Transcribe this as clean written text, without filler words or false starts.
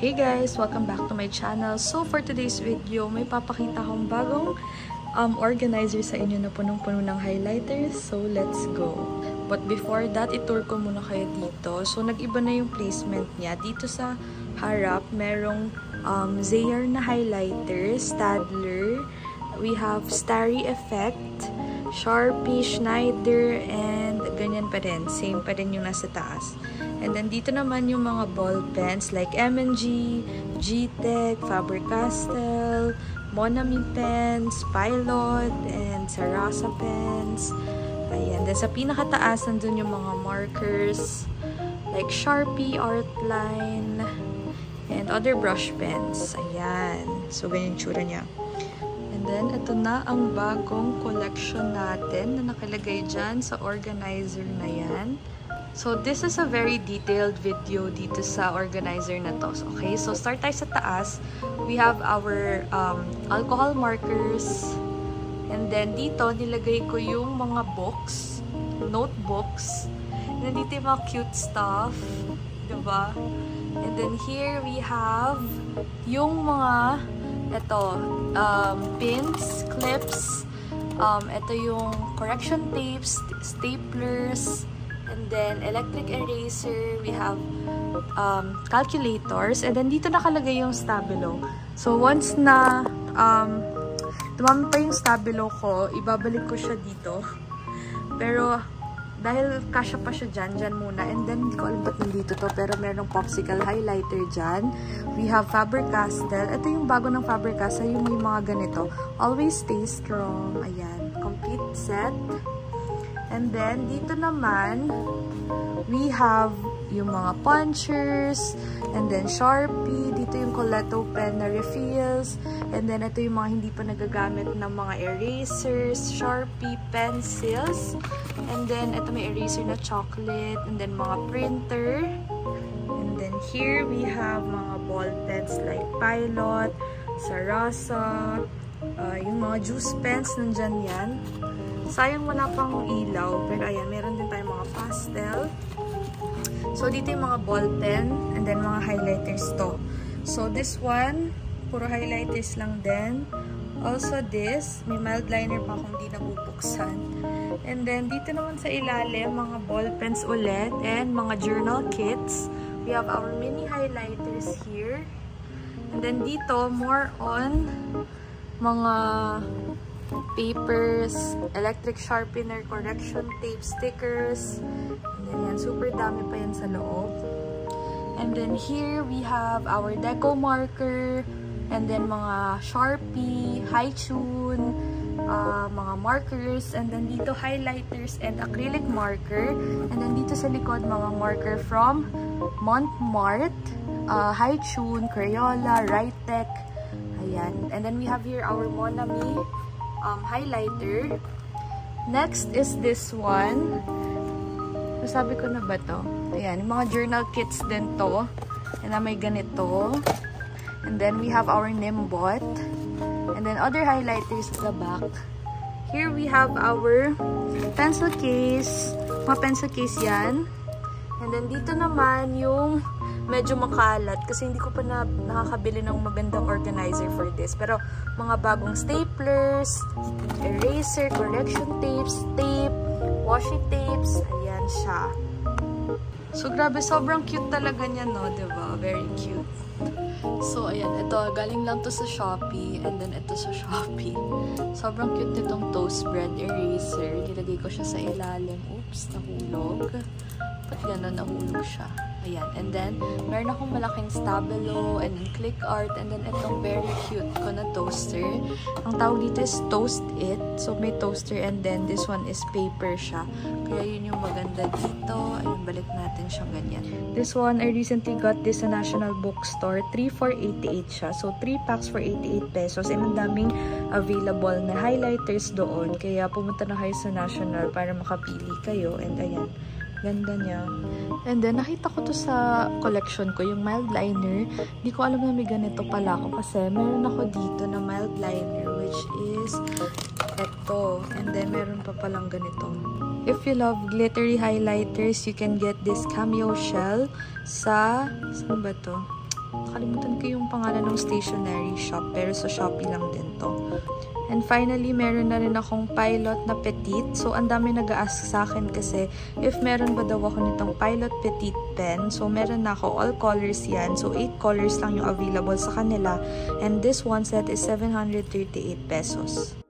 Hey guys! Welcome back to my channel. So for today's video, may papakita akong bagong organizer sa inyo na punong-puno ng highlighters. So let's go! But before that, itour ko muna kayo dito. So nag-iba na yung placement niya. Dito sa harap, merong Zayar na highlighters, Stadler. We have Starry Effect, Sharpie, Schneider, and ganyan pa rin. Same pa rin yung nasa taas. And then dito naman yung mga ball pens like M&G, G-Tech, Faber-Castell, Monami pens, Pilot, and Sarasa pens. Ayan. Then sa pinakataas, nandun yung mga markers like Sharpie, Artline, and other brush pens. Ayan. So, ganyan yung tsura niya. And then, ito na ang bagong collection natin na nakalagay dyan sa organizer na yan. So, this is a very detailed video dito sa organizer na to. Okay, so start tayo sa taas. We have our alcohol markers. And then, dito, nilagay ko yung mga books, notebooks. And then, dito yung mga cute stuff. Diba? And then, here we have yung mga, pins, clips. Ito yung correction tapes, staplers. And then, electric eraser, we have calculators, and then dito nakalagay yung stabilo. So, once na dumami pa yung stabilo ko, ibabalik ko siya dito. Pero, dahil kasya pa siya dyan muna, and then, hindi ko alam ba't nandito to, pero merong popsicle highlighter dyan. We have Faber-Castell. Ito yung bago ng Faber-Castell, yung may mga ganito. Always stay strong. Ayan. Complete set. And then, dito naman, we have yung mga punchers, and then Sharpie, dito yung Coleto pen na refills, and then ito yung mga hindi pa nagagamit ng mga erasers, Sharpie pencils, and then ito may eraser na chocolate, and then mga printer, and then here we have mga ball pens like Pilot, Sarasa, yung mga juice pens, nandyan yan. Sayang wala pang ilaw, pero ayan, meron din tayong mga pastel. So, dito yung mga ball pen, and then mga highlighters to. So, this one, puro highlighters lang din. Also, this, may mild liner pa kung di nabubuksan. And then, dito naman sa ilalim, mga ball pens ulit, and mga journal kits. We have our mini highlighters here. And then, dito, more on mga papers, electric sharpener, correction tape, stickers, and then yan, super dami pa yan sa loob. And then here we have our deco marker, and then mga Sharpie, Hi-Tune, mga markers, and then dito highlighters and acrylic marker, and then dito sa likod mga marker from Montmart, Hi-Tune, Crayola, Write-Tech, ayan. And then we have here our Monami highlighter. Next is this one. Sabi ko na ba to? Ayan, yung mga journal kits din to. And na may ganito. And then we have our Nimbot. And then other highlighters at the back. Here we have our pencil case. Mga pencil case yan. And then dito naman yung medyo makalat kasi hindi ko pa nakakabili ng magandang organizer for this. Pero mga bagong staplers, eraser, correction tapes, tape, washi tapes, ayan siya. So grabe, sobrang cute talaga niya, no? Diba? Very cute. So ayan, ito, galing lang to sa Shopee, and then ito sa Shopee. Sobrang cute nitong toast bread eraser. Nilagay ko siya sa ilalim. Oops, nahulog. Ba't gano'n nahulog siya? Ayan. And then, meron akong malaking stabilo and then click art, and then itong very cute ko na toaster. Ang tawag dito is Toast It. So, may toaster, and then this one is paper siya. Kaya yun yung maganda dito. Ayun, balik natin siyang ganyan. This one, I recently got this sa National Bookstore. 3 for 88 siya. So, 3 packs for 88 pesos. And ang daming available na highlighters doon. Kaya pumunta na kayo sa National para makapili kayo. And ayan. Ganda niya. And then, nakita ko to sa collection ko, yung mild liner. Hindi ko alam na may ganito pala ako kasi meron ako dito na mild liner, which is eto. And then, meron pa palang ganito. If you love glittery highlighters, you can get this cameo shell sa, saan ba to? Nakalimutan ko yung pangalan ng stationery shop, pero sa Shopee lang din to. And finally, meron na rin akong Pilot na Petite. So, ang dami nag-a-ask sa akin kasi if meron ba daw ako nitong Pilot Petite pen. So, meron na ako. All colors yan. So, 8 colors lang yung available sa kanila. And this one set is 738 pesos.